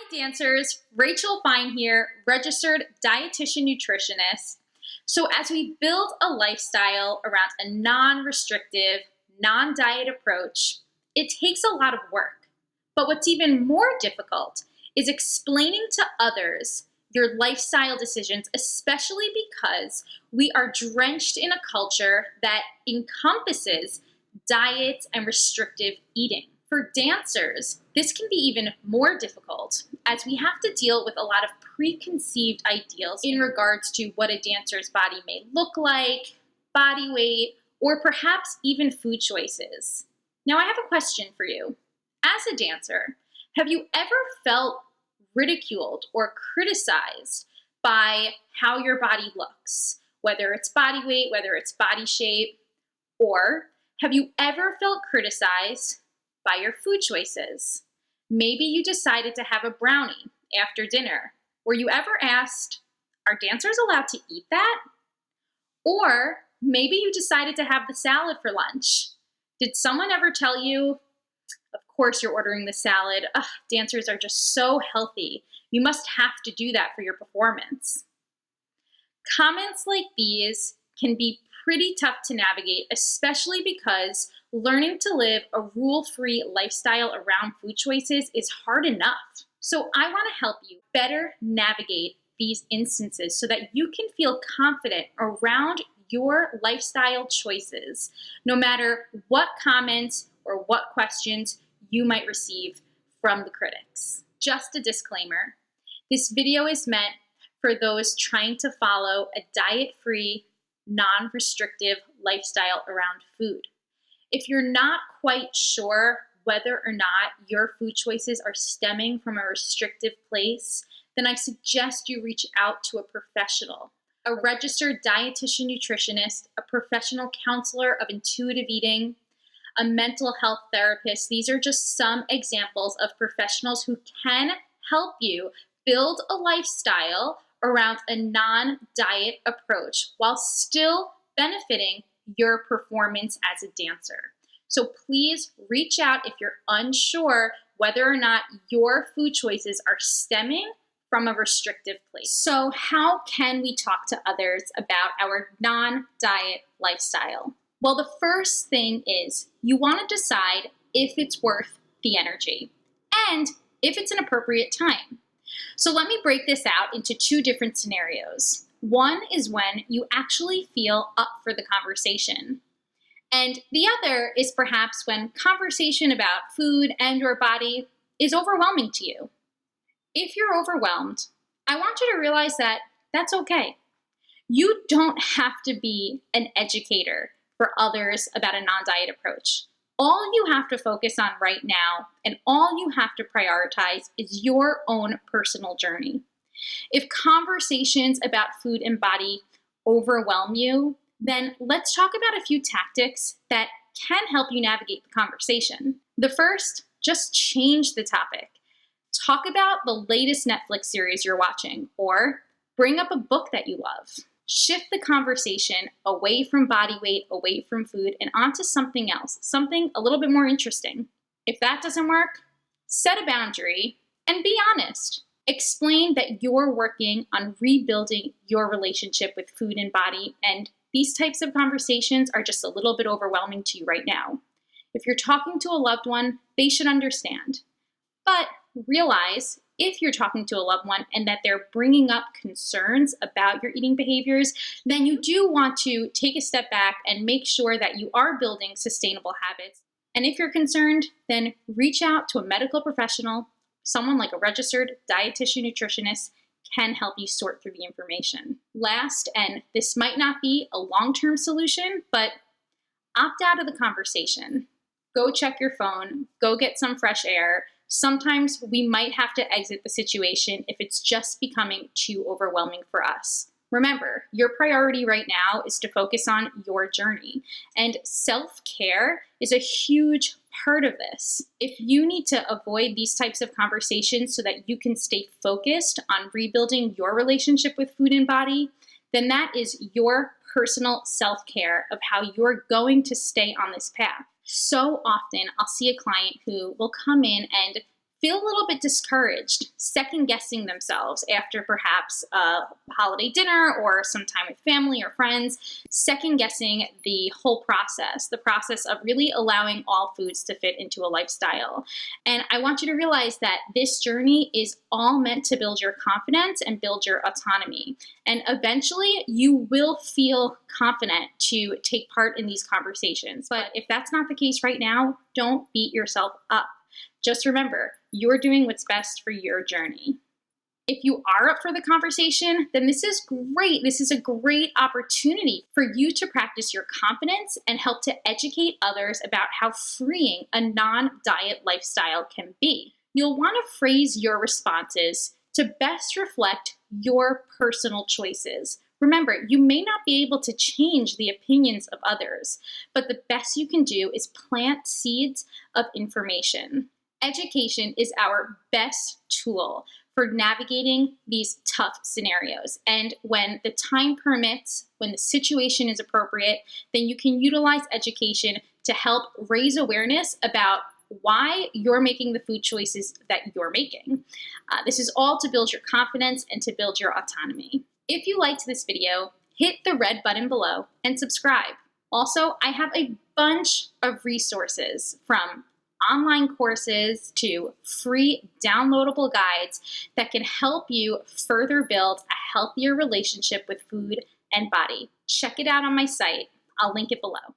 Hi dancers, Rachel Fine here, registered dietitian nutritionist. So as we build a lifestyle around a non-restrictive, non-diet approach, it takes a lot of work. But what's even more difficult is explaining to others your lifestyle decisions, especially because we are drenched in a culture that encompasses diets and restrictive eating. For dancers, this can be even more difficult as we have to deal with a lot of preconceived ideals in regards to what a dancer's body may look like, body weight, or perhaps even food choices. Now, I have a question for you. As a dancer, have you ever felt ridiculed or criticized by how your body looks, whether it's body weight, whether it's body shape, or have you ever felt criticized by your food choices? Maybe you decided to have a brownie after dinner. Were you ever asked, are dancers allowed to eat that? Or maybe you decided to have the salad for lunch. Did someone ever tell you, of course you're ordering the salad, dancers are just so healthy, you must have to do that for your performance? Comments like these can be pretty tough to navigate, especially because learning to live a rule-free lifestyle around food choices is hard enough. So I want to help you better navigate these instances so that you can feel confident around your lifestyle choices, no matter what comments or what questions you might receive from the critics. Just a disclaimer, this video is meant for those trying to follow a diet-free, non-restrictive lifestyle around food. If you're not quite sure whether or not your food choices are stemming from a restrictive place, then I suggest you reach out to a professional, a registered dietitian nutritionist, a professional counselor of intuitive eating, a mental health therapist. These are just some examples of professionals who can help you build a lifestyle around a non-diet approach while still benefiting your performance as a dancer. So please reach out if you're unsure whether or not your food choices are stemming from a restrictive place. So how can we talk to others about our non-diet lifestyle? Well, the first thing is you want to decide if it's worth the energy and if it's an appropriate time. So let me break this out into two different scenarios. One is when you actually feel up for the conversation. And the other is perhaps when conversation about food and your body is overwhelming to you. If you're overwhelmed, I want you to realize that that's okay. You don't have to be an educator for others about a non-diet approach. All you have to focus on right now and all you have to prioritize is your own personal journey. If conversations about food and body overwhelm you, then let's talk about a few tactics that can help you navigate the conversation. The first, just change the topic. Talk about the latest Netflix series you're watching, or bring up a book that you love. Shift the conversation away from body weight, away from food, and onto something else, something a little bit more interesting. If that doesn't work, set a boundary and be honest. Explain that you're working on rebuilding your relationship with food and body, and these types of conversations are just a little bit overwhelming to you right now. If you're talking to a loved one, they should understand. But realize if you're talking to a loved one and that they're bringing up concerns about your eating behaviors, then you do want to take a step back and make sure that you are building sustainable habits. And if you're concerned, then reach out to a medical professional. Someone like a registered dietitian nutritionist can help you sort through the information. Last, and this might not be a long-term solution, but opt out of the conversation. Go check your phone, go get some fresh air. Sometimes we might have to exit the situation if it's just becoming too overwhelming for us. Remember, your priority right now is to focus on your journey, and self-care is a huge part of this. If you need to avoid these types of conversations so that you can stay focused on rebuilding your relationship with food and body, then that is your personal self-care of how you're going to stay on this path. So often I'll see a client who will come in and feel a little bit discouraged, second guessing themselves after perhaps a holiday dinner or some time with family or friends, second guessing the whole process, the process of really allowing all foods to fit into a lifestyle. And I want you to realize that this journey is all meant to build your confidence and build your autonomy. And eventually you will feel confident to take part in these conversations. But if that's not the case right now, don't beat yourself up. Just remember, you're doing what's best for your journey. If you are up for the conversation, then this is great. This is a great opportunity for you to practice your confidence and help to educate others about how freeing a non-diet lifestyle can be. You'll want to phrase your responses to best reflect your personal choices. Remember, you may not be able to change the opinions of others, but the best you can do is plant seeds of information. Education is our best tool for navigating these tough scenarios. And when the time permits, when the situation is appropriate, then you can utilize education to help raise awareness about why you're making the food choices that you're making. This is all to build your confidence and to build your autonomy. If you liked this video, hit the red button below and subscribe. Also, I have a bunch of resources from online courses to free downloadable guides that can help you further build a healthier relationship with food and body. Check it out on my site. I'll link it below.